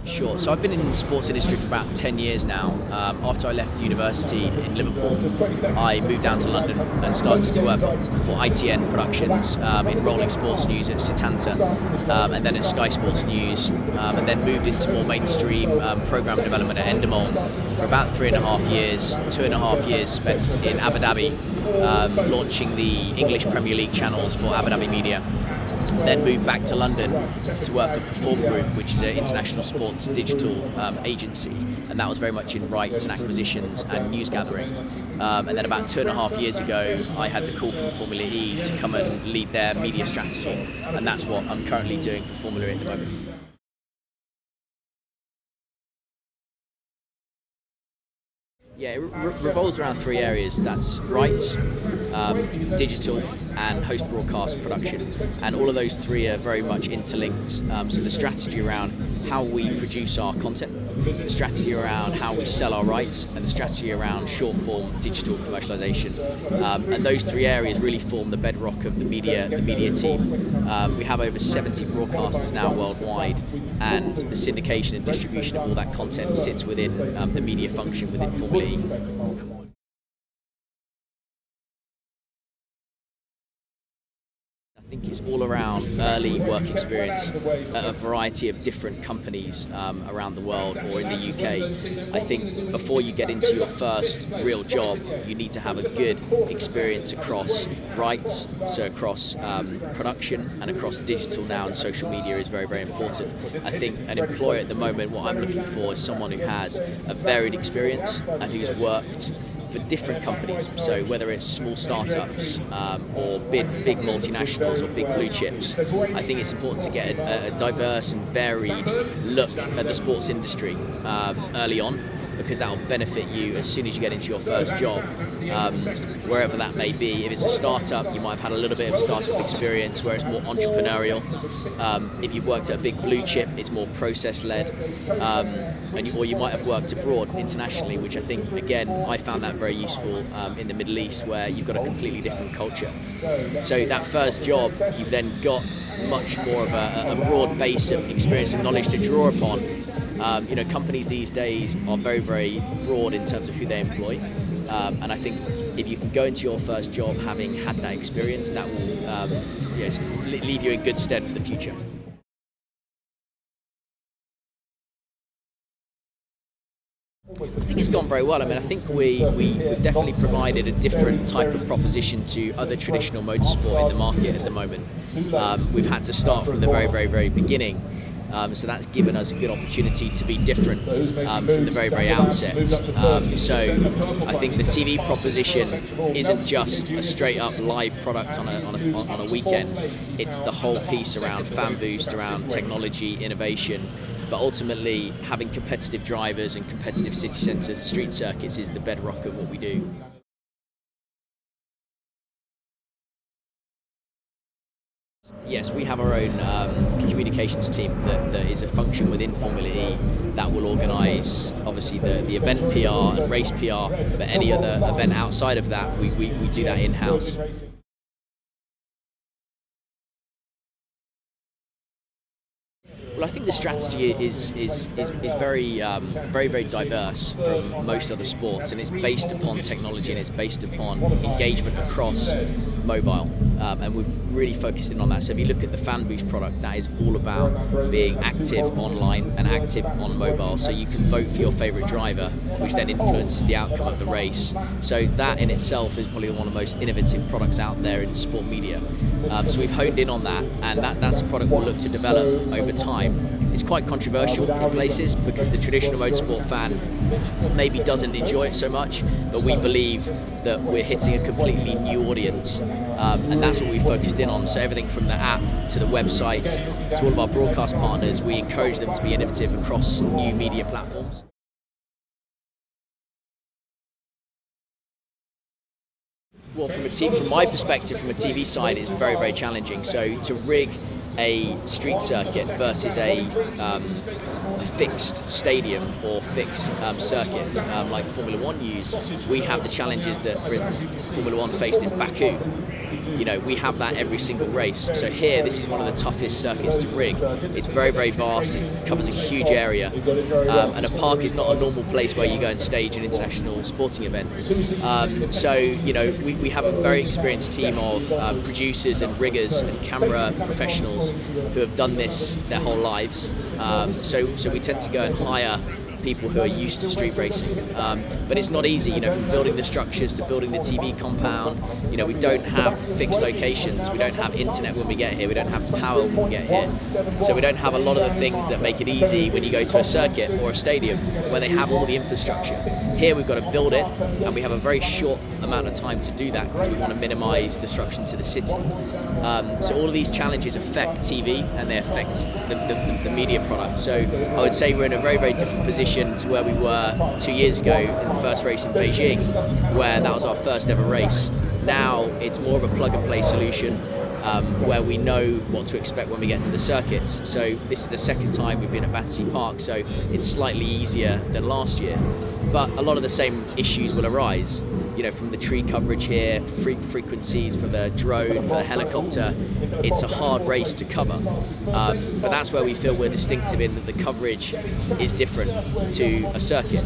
Sure. So I've been in the sports industry for about 10 years now. After I left university in Liverpool, I moved down to London and started to work for ITN Productions in rolling sports news at Setanta, and then at Sky Sports News, and then moved into more mainstream programme development at Endemol for about 3.5 years, 2.5 years spent in Abu Dhabi, launching the English Premier League channels for Abu Dhabi Media. Then moved back to London to work for Perform Group, which is an international sports digital agency, and that was very much in rights and acquisitions and news gathering. And then about 2.5 years ago, I had the call from Formula E to come and lead their media strategy, and that's what I'm currently doing for Formula E at the moment. Yeah, it revolves around 3 areas. That's rights, digital, and post-broadcast production. And all of those 3 are very much interlinked. So the strategy around how we produce our content, the strategy around how we sell our rights, and the strategy around short-form digital commercialization. And those 3 areas really form the bedrock of the media team. We have over 70 broadcasters now worldwide, and the syndication and distribution of all that content sits within the media function within Formula E. I think it's all around early work experience at a variety of different companies around the world or in the UK. I think before you get into your first real job, you need to have a good experience across rights, so across production and across digital now, and social media is very, very important. I think an employer at the moment, what I'm looking for is someone who has a varied experience and who's worked for different companies, so whether it's small startups or big multinationals or big blue chips. I think it's important to get a diverse and varied look at the sports industry early on, because that will benefit you as soon as you get into your first job, wherever that may be. If it's a startup, you might have had a little bit of startup experience where it's more entrepreneurial. If you've worked at a big blue chip, it's more process-led. Or you might have worked abroad internationally, which I think, again, I found that very useful in the Middle East, where you've got a completely different culture. So that first job, you've then got much more of a broad base of experience and knowledge to draw upon. Companies these days are very, very broad in terms of who they employ, and I think if you can go into your first job having had that experience, that will leave you in good stead for the future. I think it's gone very well. I mean, I think we've definitely provided a different type of proposition to other traditional motorsport in the market at the moment. We've had to start from the very, very, very beginning. So that's given us a good opportunity to be different from the very, very outset. So I think the TV proposition isn't just a straight up live product on a weekend. It's the whole piece around fan boost, around technology, innovation, but ultimately having competitive drivers and competitive city centre street circuits is the bedrock of what we do. Yes, we have our own communications team that is a function within Formula E that will organise, obviously, the event PR and race PR, but any other event outside of that, we do that in-house. Well, I think the strategy is very, very diverse from most other sports, and it's based upon technology and it's based upon engagement across mobile, and we've really focused in on that. So if you look at the Fan Boost product, that is all about being active online and active on mobile, so you can vote for your favourite driver, which then influences the outcome of the race. So that in itself is probably one of the most innovative products out there in sport media. So we've honed in on that, and that's a product we'll look to develop over time. It's quite controversial in places because the traditional motorsport fan maybe doesn't enjoy it so much, but we believe that we're hitting a completely new audience, and that's what we focused in on. So everything from the app to the website to all of our broadcast partners, we encourage them to be innovative across new media platforms. Well, from my perspective, from a TV side, it's very, very challenging. So to rig a street circuit versus a fixed stadium or fixed circuit like Formula One use, we have the challenges that, for instance, Formula One faced in Baku, we have that every single race. So here, this is one of the toughest circuits to rig. It's very, very vast, it covers a huge area, and a park is not a normal place where you go and stage an international sporting event. So we have a very experienced team of producers and riggers and camera professionals who have done this their whole lives. So we tend to go and hire people who are used to street racing, but it's not easy, from building the structures to building the TV compound. We don't have fixed locations, we don't have internet when we get here, we don't have power when we get here, so we don't have a lot of the things that make it easy when you go to a circuit or a stadium where they have all the infrastructure. Here we've got to build it, and we have a very short amount of time to do that because we want to minimize disruption to the city. So all of these challenges affect TV and they affect the media product. So I would say we're in a very, very different position to where we were 2 years ago in the first race in Beijing, where that was our first ever race. Now it's more of a plug-and-play solution, where we know what to expect when we get to the circuits. So this is the second time we've been at Battersea Park, so it's slightly easier than last year. But a lot of the same issues will arise, from the tree coverage here, frequencies for the drone, for the helicopter. It's a hard race to cover, but that's where we feel we're distinctive, in that the coverage is different to a circuit.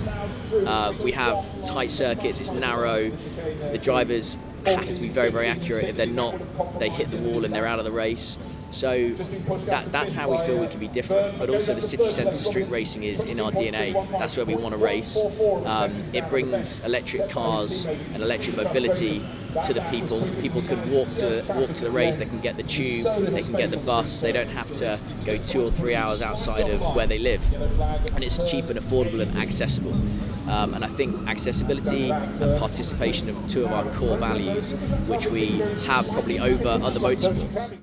We have tight circuits, it's narrow, the drivers have to be very, very accurate. If they're not, they hit the wall and they're out of the race. So that's how we feel we can be different. But also the city centre street racing is in our DNA. That's where we want to race. It brings electric cars and electric mobility to the people. People can walk to the race. They can get the tube. They can get the bus. They don't have to go 2 or 3 hours outside of where they live. And it's cheap and affordable and accessible. And I think accessibility and participation are two of our core values, which we have probably over other motorsports.